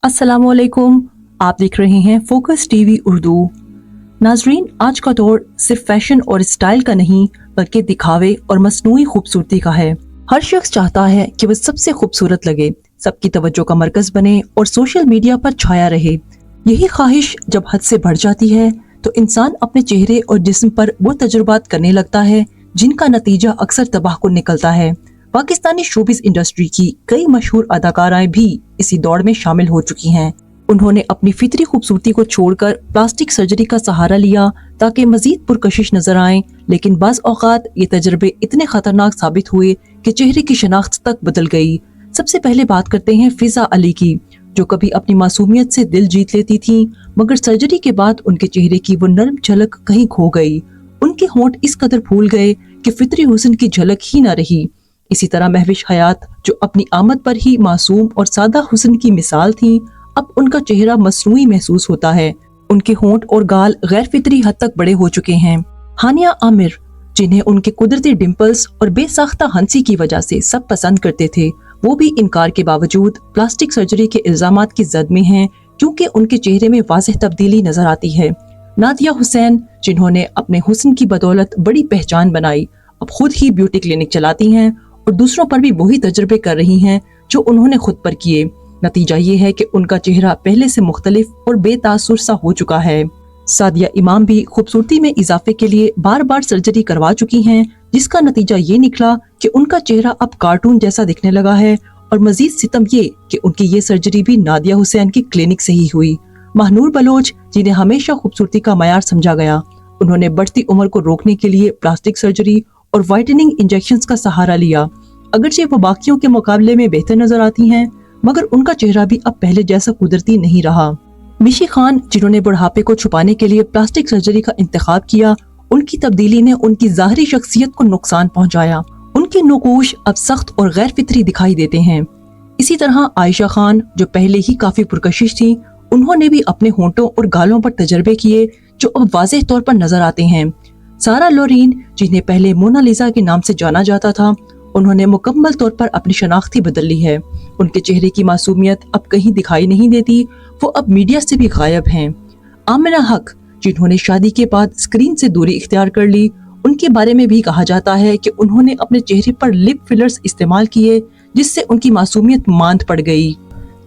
अस्सलामुअलैकुम, आप देख रहे हैं फोकस टीवी उर्दू। नाजरीन, आज का दौर सिर्फ फैशन और स्टाइल का नहीं बल्कि दिखावे और मसनूई खूबसूरती का है। हर शख्स चाहता है कि वह सबसे खूबसूरत लगे, सबकी तवज्जो का मरकज बने और सोशल मीडिया पर छाया रहे। यही ख्वाहिश जब हद से बढ़ जाती है तो इंसान अपने चेहरे और जिस्म पर वो तजुर्बात करने लगता है जिनका नतीजा अक्सर तबाहकुन निकलता है। पाकिस्तानी शोबिस इंडस्ट्री की कई मशहूर अदाकाराएं भी इसी दौड़ में शामिल हो चुकी हैं। उन्होंने अपनी फितरी खूबसूरती को छोड़कर प्लास्टिक सर्जरी का सहारा लिया ताकि मजीद पुरकशिश नजर आएं, लेकिन बाज़ औक़ात ये तजर्बे इतने खतरनाक साबित हुए कि चेहरे की शनाख्त तक बदल गई। सबसे पहले बात करते हैं फिजा अली की, जो कभी अपनी मासूमियत से दिल जीत लेती थी, मगर सर्जरी के बाद उनके चेहरे की वो नर्म झलक कहीं खो गई। उनके होंठ इस कदर फूल गए कि फितरी हुस्न की झलक ही न रही। इसी तरह महविश हयात, जो अपनी आमद पर ही मासूम और सादा हुस्न की मिसाल थी, अब उनका चेहरा मसनूई महसूस होता है। उनके होंठ और गाल गैर फितरी हद तक बड़े हो चुके हैं। हानिया आमिर, जिन्हें उनके कुदरती डिम्पल्स और बेसाख्ता हंसी की वजह से सब पसंद करते थे, वो भी इनकार के बावजूद प्लास्टिक सर्जरी के इल्जामात की जद में हैं, क्योंकि उनके चेहरे में वाज़ेह तब्दीली नजर आती है। नादिया हुसैन, जिन्होंने अपने हुस्न की बदौलत बड़ी पहचान बनाई, अब खुद ही ब्यूटी क्लिनिक चलाती हैं और दूसरों पर भी वही तजुर्बे कर रही हैं जो उन्होंने खुद पर किए। नतीजा ये है कि उनका चेहरा पहले से मुख्तलिफ और बेतासुर सा हो चुका है। सादिया इमाम भी खूबसूरती में इजाफे के लिए बार बार सर्जरी करवा चुकी हैं, जिसका नतीजा ये निकला कि उनका चेहरा अब कार्टून जैसा दिखने लगा है। और मजीद सितम ये कि उनकी ये सर्जरी भी नादिया हुसैन की क्लिनिक से ही हुई। महनूर बलोच, जिन्हें हमेशा खूबसूरती का मयार समझा गया, उन्होंने बढ़ती उम्र को रोकने के लिए प्लास्टिक सर्जरी और वाइटनिंग इंजेक्शंस का सहारा लिया। अगरचे वो बाकियों के मुकाबले में बेहतर नजर आती हैं, मगर उनका चेहरा भी अब पहले जैसा कुदरती नहीं रहा। मिशी खान, जिन्होंने बुढ़ापे को छुपाने के लिए प्लास्टिक सर्जरी का इंतखाब किया, उनकी तब्दीली ने उनकी ज़ाहरी शख्सियत को नुकसान पहुंचाया। उनके नोकोश अब सख्त और गैर फितरी दिखाई देते हैं। इसी तरह आयशा खान, जो पहले ही काफी पुरकशिश थी, उन्होंने भी अपने होंठों और गालों पर तजर्बे किए जो अब वाज़ेह तौर पर नजर आते हैं। सारा लोरीन, जिन्हें पहले मोनालिसा के नाम से जाना जाता था, उन्होंने मुकम्मल तौर पर अपनी शनाख्त बदल ली है। उनके चेहरे की मासूमियत अब कहीं दिखाई नहीं देती, वो अब मीडिया से भी गायब हैं। आमिना हक, जिन्होंने शादी के बाद स्क्रीन से दूरी इख्तियार कर ली, उनके बारे में भी कहा जाता है कि उन्होंने अपने चेहरे पर लिप फिलर्स इस्तेमाल किए, जिससे उनकी मासूमियत मांद पड़ गई।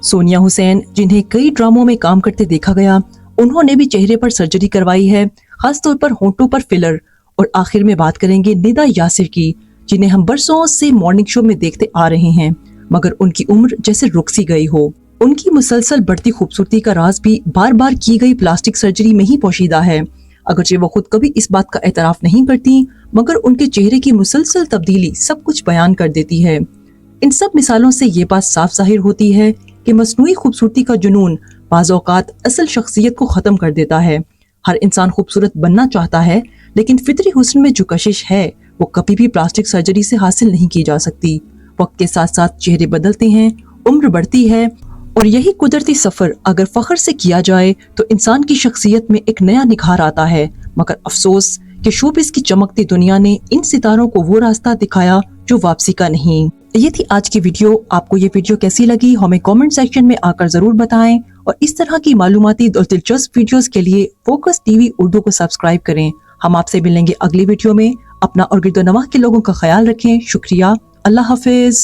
सोनिया हुसैन, जिन्हें कई ड्रामों में काम करते देखा गया, उन्होंने भी चेहरे पर सर्जरी करवाई है, खासतौर पर होंठों पर फिलर। और आखिर में बात करेंगे निदा यासिर की, जिन्हें हम बरसों से मॉर्निंग शो में देखते आ रहे हैं, मगर उनकी उम्र जैसे रुक सी गई हो। उनकी मुसलसल बढ़ती खूबसूरती का राज भी बार बार की गई प्लास्टिक सर्जरी में ही पोशीदा है। अगरचे वो खुद कभी इस बात का एतराफ नहीं करती, मगर उनके चेहरे की मुसलसल तब्दीली सब कुछ बयान कर देती है। इन सब मिसालों से ये बात साफ जाहिर होती है कि मसनूई खूबसूरती का जुनून बाज़ औक़ात असल शख्सियत को ख़त्म कर देता है। हर इंसान खूबसूरत बनना चाहता है, लेकिन फितरी हुस्न में जो कशिश है वो कभी भी प्लास्टिक सर्जरी से हासिल नहीं की जा सकती। वक्त के साथ साथ चेहरे बदलते हैं, उम्र बढ़ती है, और यही कुदरती सफर अगर फख्र से किया जाए तो इंसान की शख्सियत में एक नया निखार आता है। मगर अफसोस कि शोबिस की चमकती दुनिया ने इन सितारों को वो रास्ता दिखाया जो वापसी का नहीं। ये थी आज की वीडियो। आपको ये वीडियो कैसी लगी हमें कमेंट सेक्शन में आकर जरूर बताएं, और इस तरह की मालूमाती और दिलचस्प वीडियोस के लिए फोकस टीवी उर्दू को सब्सक्राइब करें। हम आपसे मिलेंगे अगली वीडियो में। अपना और गिरदो नवाह के लोगों का ख्याल रखें। शुक्रिया। अल्लाह हाफिज।